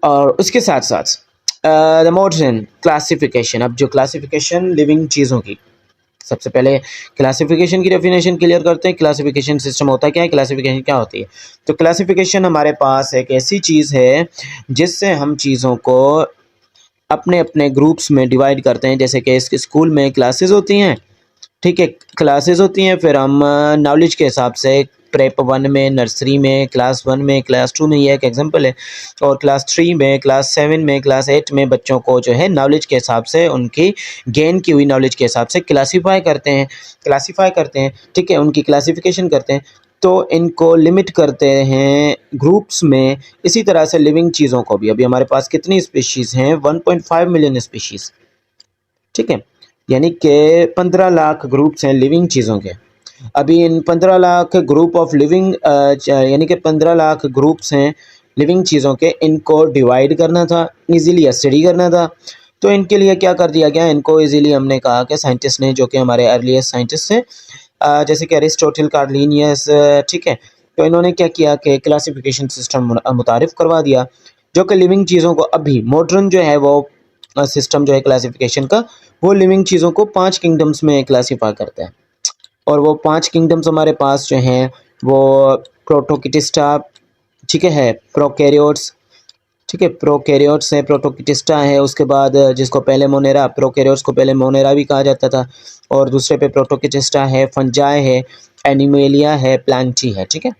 और उसके साथ साथ द मॉडर्न क्लासिफिकेशन। अब जो क्लासिफिकेशन लिविंग चीज़ों की, सबसे पहले क्लासिफिकेशन की डेफिनेशन क्लियर करते हैं। क्लासिफिकेशन सिस्टम होता है क्या है, क्लासिफिकेशन क्या होती है। तो क्लासिफिकेशन हमारे पास एक ऐसी चीज़ है जिससे हम चीज़ों को अपने अपने ग्रुप्स में डिवाइड करते हैं। जैसे कि इसके स्कूल में क्लासेस होती हैं, ठीक है, क्लासेस होती हैं, फिर हम नॉलेज के हिसाब से प्रेप 1 में, नर्सरी में, क्लास 1 में, क्लास 2 में, ये एक एग्जांपल है, और क्लास 3 में, क्लास 7 में, क्लास 8 में बच्चों को जो है नॉलेज के हिसाब से, उनकी गेन की हुई नॉलेज के हिसाब से क्लासीफाई करते हैं, ठीक है, उनकी क्लासिफिकेशन करते हैं। तो इनको लिमिट करते हैं ग्रुप्स में। इसी तरह से लिविंग चीज़ों को भी, अभी हमारे पास कितनी स्पीशीज़ हैं, 1.5 मिलियन स्पीशीज़, ठीक है, यानी कि 15 लाख ग्रुप्स हैं लिविंग चीज़ों के। अभी इन 15 लाख ग्रुप ऑफ लिविंग यानी कि 15 लाख ग्रुप्स हैं लिविंग चीज़ों के, इनको डिवाइड करना था, इजीली स्टडी करना था। तो इनके लिए क्या कर दिया गया, इनको इजीली हमने कहा कि साइंटिस्ट ने, जो कि हमारे अर्लीस्ट साइंटिस्ट हैं, जैसे कि अरिस्टोटल, कार्लिनियस, ठीक है, तो इन्होंने क्या किया कि क्लासिफिकेशन सिस्टम मुतारिफ करवा दिया, जो कि लिविंग चीज़ों को, अभी मॉडर्न जो है वो सिस्टम जो है क्लासिफिकेशन का, वो लिविंग चीज़ों को 5 किंगडम्स में क्लासीफाई करता है। और वो 5 किंगडम्स हमारे पास जो हैं वो प्रोटोकिटिस्टा, ठीक है, प्रोकैरियोट्स, ठीक है, प्रोकैरियोट्स है, प्रोटोकिटिस्टा है, उसके बाद जिसको पहले मोनेरा, प्रोकैरियोट्स को पहले मोनेरा भी कहा जाता था, और दूसरे पे प्रोटोकिटिस्टा है, फंजाई है, एनिमेलिया है, प्लांटी है, ठीक है।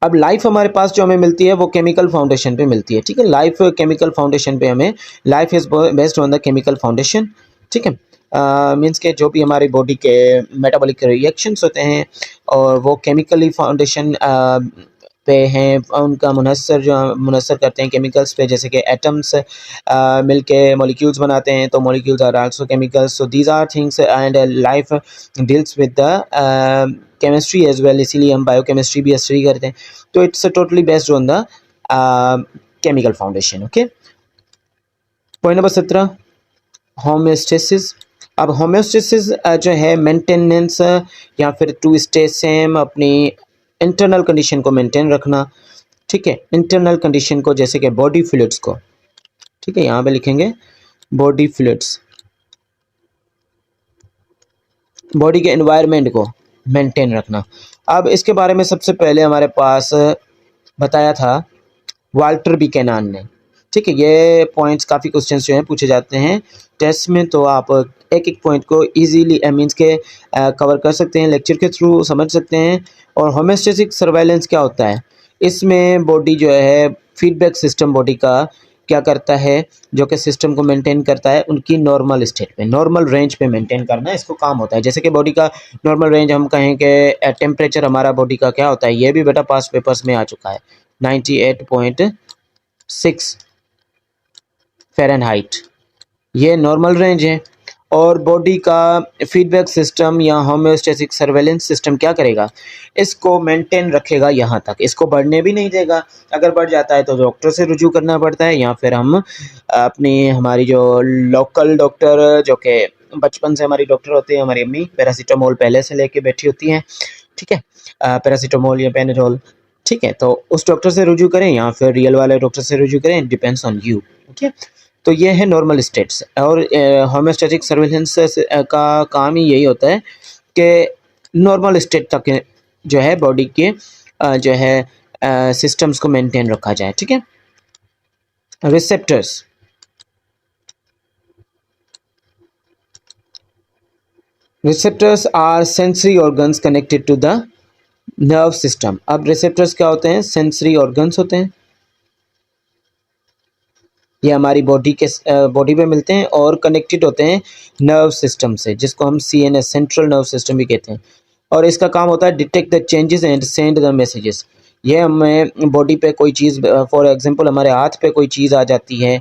अब लाइफ हमारे पास जो हमें मिलती है वो केमिकल फाउंडेशन पे मिलती है, ठीक है, लाइफ केमिकल फाउंडेशन पे हमें, life is based on the chemical foundation, ठीक है। मीन्स के जो भी हमारी बॉडी के मेटाबॉलिक रिएक्शंस होते हैं और वो केमिकली फाउंडेशन पे हैं, उनका मुनसर करते हैं केमिकल्स पे, जैसे कि एटम्स मिलके मॉलिक्यूल्स बनाते हैं, तो molecules are also chemicals, so these are things, and life deals with the chemistry as well, इसीलिए हम बायोकेमिस्ट्री भी स्टडी करते हैं। तो it's totally based on the chemical foundation, okay. Point number 17, homeostasis. अब होम्योस्टेसिस जो है मेंटेनेंस या फिर टू स्टे सेम, अपनी इंटरनल कंडीशन को मेंटेन रखना, ठीक है, इंटरनल कंडीशन को, जैसे कि बॉडी फ्लूइड्स को, ठीक है, यहाँ पे लिखेंगे बॉडी फ्लूइड्स, बॉडी के एनवायरनमेंट को मेंटेन रखना। अब इसके बारे में सबसे पहले हमारे पास बताया था वाल्टर बिकेनान ने, ठीक है। ये पॉइंट्स, काफ़ी क्वेश्चंस जो हैं पूछे जाते हैं टेस्ट में, तो आप एक एक पॉइंट को इजीली मीन्स के कवर कर सकते हैं, लेक्चर के थ्रू समझ सकते हैं। और होम्योस्टेटिक सर्वेलेंस क्या होता है, इसमें बॉडी जो है फीडबैक सिस्टम बॉडी का क्या करता है, जो कि सिस्टम को मेंटेन करता है उनकी नॉर्मल स्टेट पे, नॉर्मल रेंज पे मेंटेन करना इसको काम होता है। जैसे कि बॉडी का नॉर्मल रेंज हम कहें कि टेम्परेचर हमारा बॉडी का क्या होता है, ये भी बेटा पास्ट पेपर्स में आ चुका है, 98.6 फ़ारेनहाइट, ये नॉर्मल रेंज है। और बॉडी का फीडबैक सिस्टम या होम्योस्टेटिक सर्वेलेंस सिस्टम क्या करेगा, इसको मेंटेन रखेगा यहाँ तक, इसको बढ़ने भी नहीं देगा। अगर बढ़ जाता है तो डॉक्टर से रुजू करना पड़ता है, या फिर हम अपनी, हमारी जो लोकल डॉक्टर, जो कि बचपन से हमारी डॉक्टर होती है, हमारी अम्मी, पैरासीटामोल पहले से लेके बैठी होती हैं, ठीक है, पैरासीटामोल या पेनाडोल, ठीक है, तो उस डॉक्टर से रुजू करें या फिर रियल वाले डॉक्टर से रुजू करें, डिपेंड्स ऑन यू, ओके। तो ये है नॉर्मल स्टेट्स। और होम्योस्टेटिक सर्वेलेंस का काम ही यही होता है कि नॉर्मल स्टेट तक जो है बॉडी के जो है सिस्टम्स को मेंटेन रखा जाए, ठीक है। Receptors, receptors are sensory organs connected to the nerve system. अब रिसेप्टर्स क्या होते हैं, सेंसरी ऑर्गन्स होते हैं, ये हमारी बॉडी के बॉडी पे मिलते हैं और कनेक्टेड होते हैं नर्व सिस्टम से, जिसको हम CNS, सेंट्रल नर्व सिस्टम भी कहते हैं। और इसका काम होता है detect the changes and send the messages. ये हमें बॉडी पे कोई चीज़, फॉर एग्जांपल हमारे हाथ पे कोई चीज़ आ जाती है,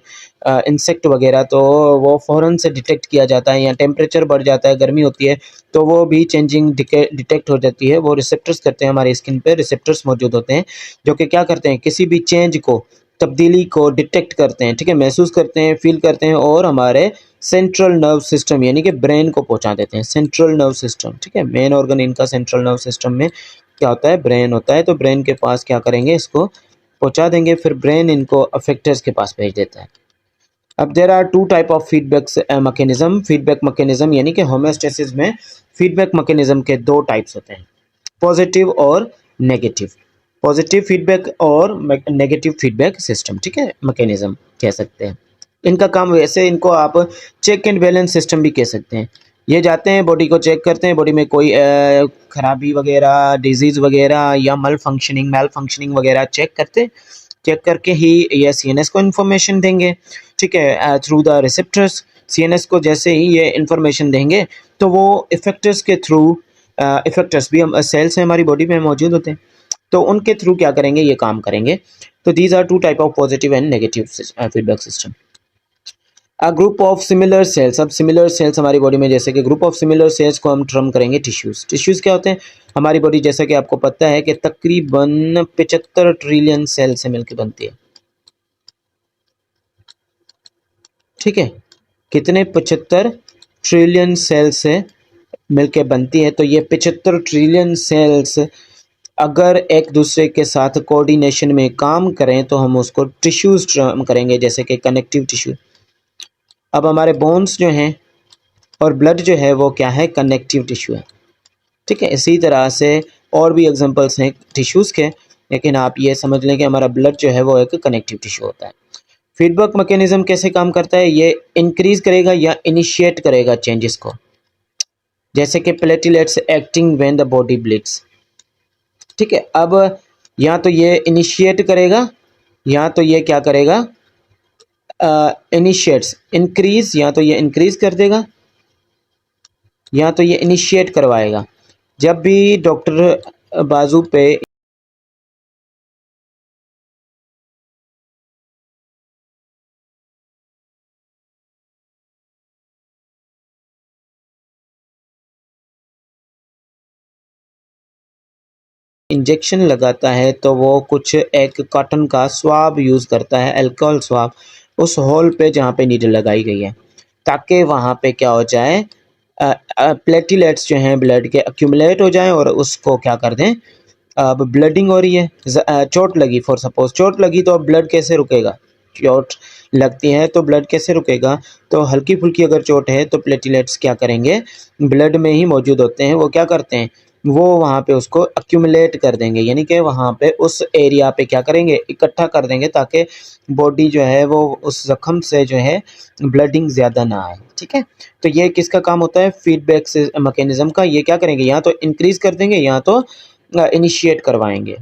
इंसेक्ट वगैरह, तो वो फ़ौरन से डिटेक्ट किया जाता है, या टेम्परेचर बढ़ जाता है, गर्मी होती है, तो वो भी चेंजिंग डिटेक्ट हो जाती है। वो रिसेप्टर्स करते हैं, हमारी स्किन पे रिसेप्टर्स मौजूद होते हैं, जो कि क्या करते हैं, किसी भी चेंज को, तब्दीली को डिटेक्ट करते हैं, ठीक है, महसूस करते हैं, फील करते हैं, और हमारे सेंट्रल नर्व सिस्टम यानी कि ब्रेन को पहुंचा देते हैं। सेंट्रल नर्व सिस्टम, ठीक है, मेन ऑर्गन इनका सेंट्रल नर्व सिस्टम में क्या होता है, ब्रेन होता है। तो ब्रेन के पास क्या करेंगे, इसको पहुंचा देंगे, फिर ब्रेन इनको अफेक्टर्स के पास भेज देता है। अब there are two type of feedback mechanism. Feedback mechanism यानी कि होम्योस्टेसिस में फीडबैक मैकेनिज्म के दो टाइप्स होते हैं, पॉजिटिव और नेगेटिव। पॉजिटिव फीडबैक और नेगेटिव फीडबैक सिस्टम, ठीक है, मैकेनिज्म कह सकते हैं। इनका काम वैसे इनको आप चेक एंड बैलेंस सिस्टम भी कह सकते हैं। ये जाते हैं बॉडी को चेक करते हैं, बॉडी में कोई खराबी वगैरह, डिजीज़ वगैरह या मेल फंक्शनिंग वगैरह चेक करते, चेक करके ही ये सीएनएस को इन्फॉर्मेशन देंगे, ठीक है, थ्रू द रिसेप्टर्स। सीएनएस को जैसे ही ये इन्फॉर्मेशन देंगे तो वो इफेक्टर्स के थ्रू, इफेक्टर्स भी हम सेल्स हैं हमारी बॉडी में मौजूद होते हैं, तो उनके थ्रू क्या करेंगे, ये काम करेंगे। तो these are two type of positive and negative feedback system. A group of similar cells. अब सिमिलर सेल्स हमारी बॉडी में, जैसे कि ग्रुप ऑफ सिमिलर सेल्स को हम टर्म करेंगे टिश्यूज़। टिश्यूज़ क्या होते हैं, हमारी बॉडी जैसा कि आपको पता है कि तकरीबन 75 ट्रिलियन सेल से मिलकर बनती है, ठीक है, कितने, 75 ट्रिलियन सेल से मिलके बनती है। तो ये 75 ट्रिलियन सेल्स अगर एक दूसरे के साथ कोऑर्डिनेशन में काम करें तो हम उसको टिश्यूज़ टर्म करेंगे, जैसे कि कनेक्टिव टिश्यू। अब हमारे बोन्स जो हैं और ब्लड जो है वो क्या है, कनेक्टिव टिश्यू है, ठीक है। इसी तरह से और भी एग्जांपल्स हैं टिश्यूज़ के, लेकिन आप ये समझ लें कि हमारा ब्लड जो है वो एक कनेक्टिव टिश्यू होता है। फीडबैक मैकेनिज्म कैसे काम करता है, ये इंक्रीज करेगा या इनिशिएट करेगा चेंजेस को, जैसे कि platelets acting when the body bleeds, ठीक है। अब या तो ये इनिशिएट करेगा या तो ये क्या करेगा, इनिशिएट्स इंक्रीज, या तो ये इंक्रीज कर देगा या तो ये इनिशिएट करवाएगा। जब भी डॉक्टर बाजू पे इंजेक्शन लगाता है तो वो कुछ एक कॉटन का स्वाब यूज़ करता है, अल्कोहल स्वाब, उस होल पे जहाँ पे नीडल लगाई गई है, ताकि वहाँ पे क्या हो जाए, प्लेटलेट्स जो हैं ब्लड के एक्यूमुलेट हो जाएं और उसको क्या कर दें। अब ब्लडिंग हो रही है, चोट लगी, फॉर सपोज चोट लगी, तो अब ब्लड कैसे रुकेगा, चोट लगती है तो ब्लड कैसे रुकेगा, तो हल्की फुल्की अगर चोट है तो प्लेटलेट्स क्या करेंगे, ब्लड में ही मौजूद होते हैं, वो क्या करते हैं, वो वहाँ पे उसको एक्यूमुलेट कर देंगे, यानी कि वहाँ पे उस एरिया पे क्या करेंगे, इकट्ठा कर देंगे, ताकि बॉडी जो है वो उस जख्म से जो है ब्लडिंग ज़्यादा ना आए, ठीक है। तो ये किसका काम होता है, फीडबैक मैकेनिज्म का। ये क्या करेंगे, या तो इंक्रीज कर देंगे या तो इनिशिएट करवाएंगे।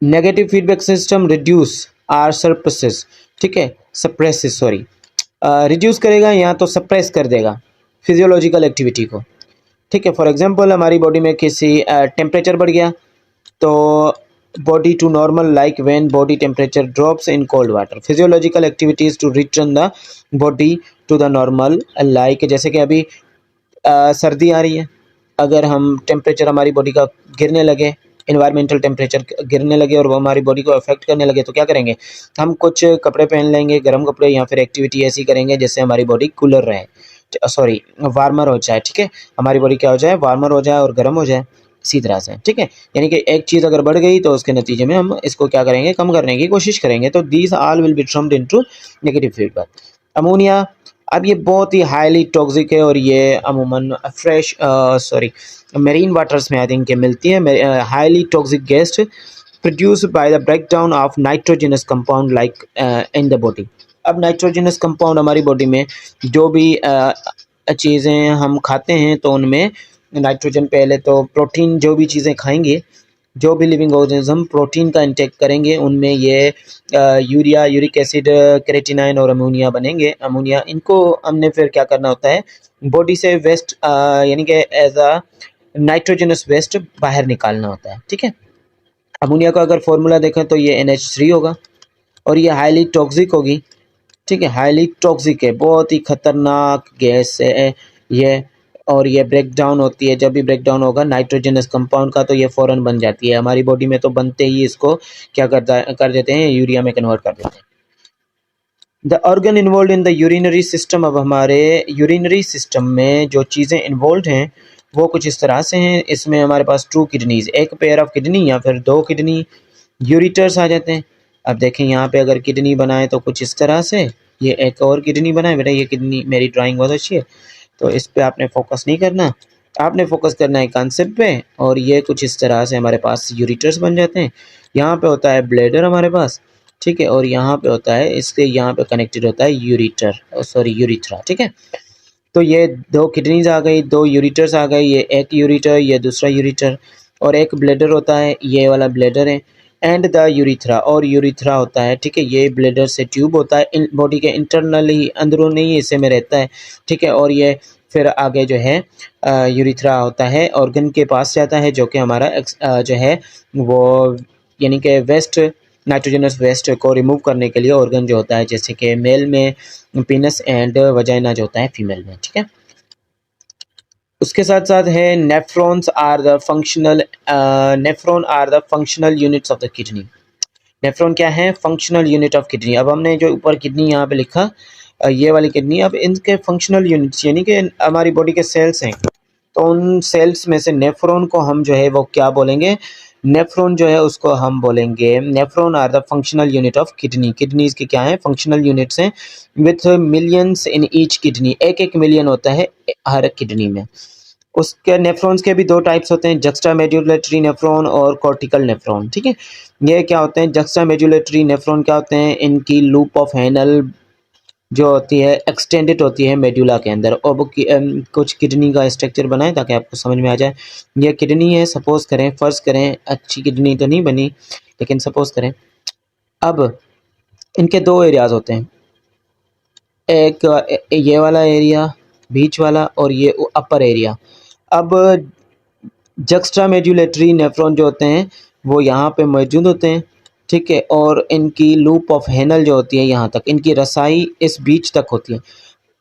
Negative feedback system reduce or suppresses, ठीक है, सप्रेसेस, सॉरी, रिड्यूस करेगा या तो सप्रेस कर देगा फिजियोलॉजिकल एक्टिविटी को, ठीक है। फॉर एग्जांपल हमारी बॉडी में किसी टेम्परेचर बढ़ गया तो body to normal, like when body temperature drops in cold water, physiological activities to return the body to the normal, like जैसे कि अभी सर्दी आ रही है, अगर हम टेम्परेचर हमारी बॉडी का गिरने लगे, इन्वायरमेंटल टेम्परेचर गिरने लगे और वो हमारी बॉडी को अफेक्ट करने लगे, तो क्या करेंगे, हम कुछ कपड़े पहन लेंगे, गर्म कपड़े, या फिर एक्टिविटी ऐसी करेंगे जिससे हमारी बॉडी कूलर रहे, सॉरी वार्मर हो जाए, ठीक है, हमारी बॉडी क्या हो जाए, वार्मर हो जाए और गर्म हो जाए, इसी तरह से, ठीक है। यानी कि एक चीज़ अगर बढ़ गई तो उसके नतीजे में हम इसको क्या करेंगे, कम करने की कोशिश करेंगे। तो these all will be termed into negative feedback. Ammonia, अब ये बहुत ही हाईली टॉक्सिक है और ये अमूमन फ्रेश मेरीन वाटर्स में आई थिंक मिलती है, highly toxic gas produce by the breakdown of nitrogenous compound like in the body. अब नाइट्रोजनस कंपाउंड हमारी बॉडी में जो भी चीज़ें हम खाते हैं तो उनमें नाइट्रोजन, पहले तो प्रोटीन, जो भी चीज़ें खाएंगे, जो भी लिविंग ऑर्गेनिज्म प्रोटीन का इंटेक करेंगे उनमें ये यूरिया, यूरिक एसिड, क्रेटिनाइन और अमोनिया बनेंगे। अमोनिया इनको हमने फिर क्या करना होता है, बॉडी से वेस्ट यानी कि एज अ नाइट्रोजनस वेस्ट बाहर निकालना होता है, ठीक है। अमोनिया का अगर फॉर्मूला देखें तो ये NH3 होगा और ये हाईली टॉक्सिक होगी, ठीक है, हाईली टॉक्सिक है, बहुत ही खतरनाक गैस है ये, और ये ब्रेक डाउन होती है, जब भी ब्रेक डाउन होगा नाइट्रोजनस कंपाउंड का तो ये फ़ौरन बन जाती है हमारी बॉडी में, तो बनते ही इसको क्या कर देते हैं, यूरिया में कन्वर्ट कर देते हैं। The organ involve in the urinary system, अब हमारे यूरिनरी सिस्टम में जो चीज़ें इन्वॉल्व हैं वो कुछ इस तरह से हैं। इसमें हमारे पास 2 किडनीज़, एक पेयर ऑफ किडनी या फिर 2 किडनी, यूरिटर्स आ जाते हैं। अब देखें यहाँ पे अगर किडनी बनाए तो कुछ इस तरह से, ये एक और किडनी बनाए। बेटा ये किडनी, मेरी ड्राइंग बहुत अच्छी है तो इस पे आपने फोकस नहीं करना, आपने फोकस करना है कंसेप्ट पे। और ये कुछ इस तरह से हमारे पास यूरिटर्स बन जाते हैं। यहाँ पे होता है ब्लैडर हमारे पास, ठीक है, और यहाँ पे होता है, इसके यहाँ पे कनेक्टेड होता है यूरिटर, सॉरी यूरिथ्रा, ठीक है। तो ये दो किडनीज आ गई, दो यूरिटर्स आ गए, ये एक यूरिटर, ये दूसरा यूरिटर, और एक ब्लैडर होता है, ये वाला ब्लैडर है, एंड द यूरिथ्रा, और यूरिथ्रा होता है, ठीक है। ये ब्लैडर से ट्यूब होता है, इन बॉडी के इंटरनली अंदरूनी हिस्से में रहता है, ठीक है। और ये फिर आगे जो है यूरिथ्रा होता है, ऑर्गन के पास जाता है, जो कि हमारा जो है वो यानी कि वेस्ट, नाइट्रोजनस वेस्ट को रिमूव करने के लिए ऑर्गन जो होता है, जैसे कि मेल में पीनस एंड वजाइना जो होता है फीमेल में, ठीक है। उसके साथ साथ है nephrons are the functional, nephron are the functional units of the kidney. Nephron क्या है? Functional unit of kidney. अब हमने जो ऊपर किडनी यहाँ पे लिखा, ये वाली किडनी, अब इनके फंक्शनल यूनिट्स यानी कि हमारी बॉडी के सेल्स हैं, तो उन सेल्स में से नेफ्रॉन को हम जो है वो क्या बोलेंगे? नेफ्रॉन जो है उसको हम बोलेंगे, nephron are the functional unit of kidney. Kidneys के क्या है? फंक्शनल यूनिट्स हैं, with millions in each kidney, एक एक मिलियन होता है हर किडनी में। उसके नेफ्रॉन्स के भी दो टाइप्स होते हैं, जक्स्टा मेडुलेटरी नेफ्रॉन और कॉर्टिकल नेफ्रॉन, ठीक है। ये क्या होते हैं? जक्स्टा मेडुलेटरी नेफ्रॉन क्या होते हैं? इनकी लूप ऑफ हैनल जो होती है एक्सटेंडेड होती है मेडुला के अंदर, और वो कुछ किडनी का स्ट्रक्चर बनाए ताकि आपको समझ में आ जाए। ये किडनी है, सपोज करें, फर्ज करें, अच्छी किडनी तो नहीं बनी लेकिन सपोज करें। अब इनके दो एरियाज होते हैं, एक ये वाला एरिया बीच वाला, और ये अपर एरिया। अब जक्स्ट्रा मेडुलेटरी नेफ्रॉन जो होते हैं वो यहाँ पे मौजूद होते हैं, ठीक है, और इनकी लूप ऑफ हैनल जो होती है यहाँ तक, इनकी रसाई इस बीच तक होती है।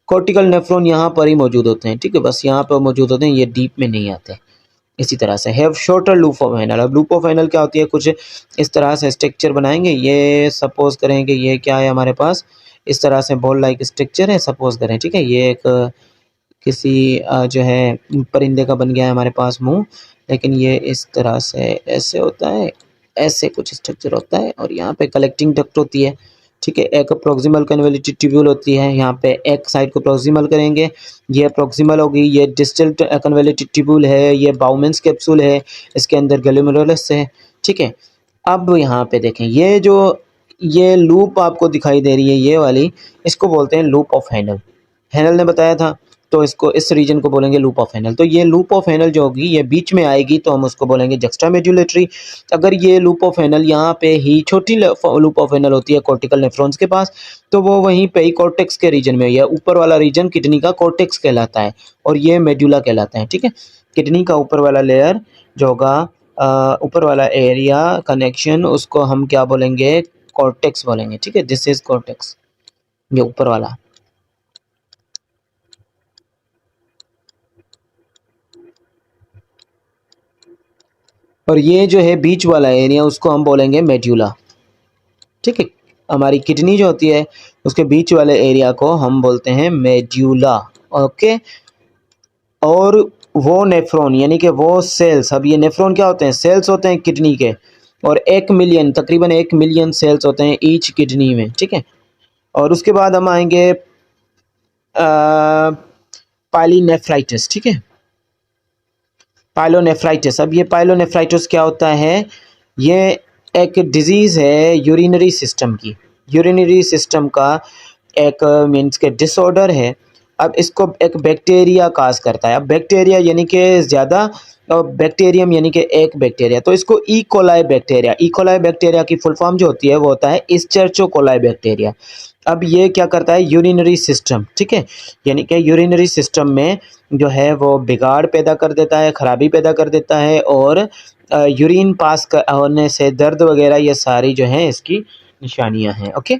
कॉर्टिकल नेफ्रॉन यहाँ पर ही मौजूद होते हैं, ठीक है, बस यहाँ पर मौजूद होते हैं, ये डीप में नहीं आते। इसी तरह से have shorter loop of Henle. अब लूप ऑफ हैनल क्या होती है? कुछ इस तरह से स्ट्रक्चर बनाएंगे, ये सपोज करें कि ये क्या है हमारे पास, इस तरह से बॉल लाइक स्ट्रक्चर है, सपोज करें, ठीक है। ये एक किसी जो है परिंदे का बन गया है हमारे पास मुंह, लेकिन ये इस तरह से ऐसे होता है, ऐसे कुछ स्ट्रक्चर होता है, और यहाँ पे कलेक्टिंग डक्ट होती है, ठीक है। एक प्रोक्सिमल कन्वोल्यूटेड ट्यूब्यूल होती है, यहाँ पे एक साइड को प्रोक्सिमल करेंगे, ये प्रोक्सिमल होगी, ये डिस्टल कन्वोल्यूटेड ट्यूब्यूल है, ये बाउमेंस कैप्सूल है, इसके अंदर ग्लोमेरुलस है, ठीक है। अब यहाँ पे देखें, ये जो ये लूप आपको दिखाई दे रही है ये वाली, इसको बोलते हैं लूप ऑफ हैनल। हैनल ने बताया था, तो इसको, इस रीजन को बोलेंगे लूप ऑफ हैनल। तो ये लूप ऑफ हैनल जो होगी ये बीच में आएगी तो हम उसको बोलेंगे जक्स्टा मेडुलेटरी। अगर ये लूप ऑफ हैनल यहाँ पे ही छोटी लूप ऑफ हैनल होती है कॉर्टिकल नेफ्रॉन्स के पास, तो वो वहीं पे ही कॉर्टेक्स के रीजन में, यह ऊपर वाला रीजन किडनी का कॉर्टेक्स कहलाता है, और ये मेडुला कहलाता है, ठीक है। किडनी का ऊपर वाला लेयर जो होगा, ऊपर वाला एरिया कनेक्शन, उसको हम क्या बोलेंगे? कॉर्टेक्स बोलेंगे, ठीक है। दिस इज कॉर्टेक्स, ये ऊपर वाला। और ये जो है बीच वाला एरिया, उसको हम बोलेंगे मेड्यूला, ठीक है। हमारी किडनी जो होती है उसके बीच वाले एरिया को हम बोलते हैं मेड्यूला, ओके। और वो नेफ्रॉन यानी कि वो सेल्स, अब ये नेफ्रॉन क्या होते हैं? सेल्स होते हैं किडनी के, और 1 मिलियन, तकरीबन 1 मिलियन सेल्स होते हैं ईच किडनी में, ठीक है। और उसके बाद हम आएंगे पाइलोनेफ्राइटिस, ठीक है, पाइलोनेफ्राइटिस। अब ये पाइलोनेफ्राइटिस क्या होता है? ये एक डिजीज़ है यूरिनरी सिस्टम की, यूरिनरी सिस्टम का एक मीन्स के डिसऑर्डर है। अब इसको एक बैक्टीरिया काज करता है। अब बैक्टीरिया यानी कि ज़्यादा, और बैक्टीरियम यानी कि एक बैक्टीरिया, तो इसको E coli bacteria, E coli bacteria की फुल फॉर्म जो होती है वो होता है इस्चर्चो कोलाई बैक्टीरिया। अब ये क्या करता है? यूरिनरी सिस्टम, ठीक है, यानी कि यूरिनरी सिस्टम में जो है वो बिगाड़ पैदा कर देता है, ख़राबी पैदा कर देता है, और यूरिन पास होने से दर्द वगैरह, ये सारी जो है इसकी निशानियां हैं, ओके।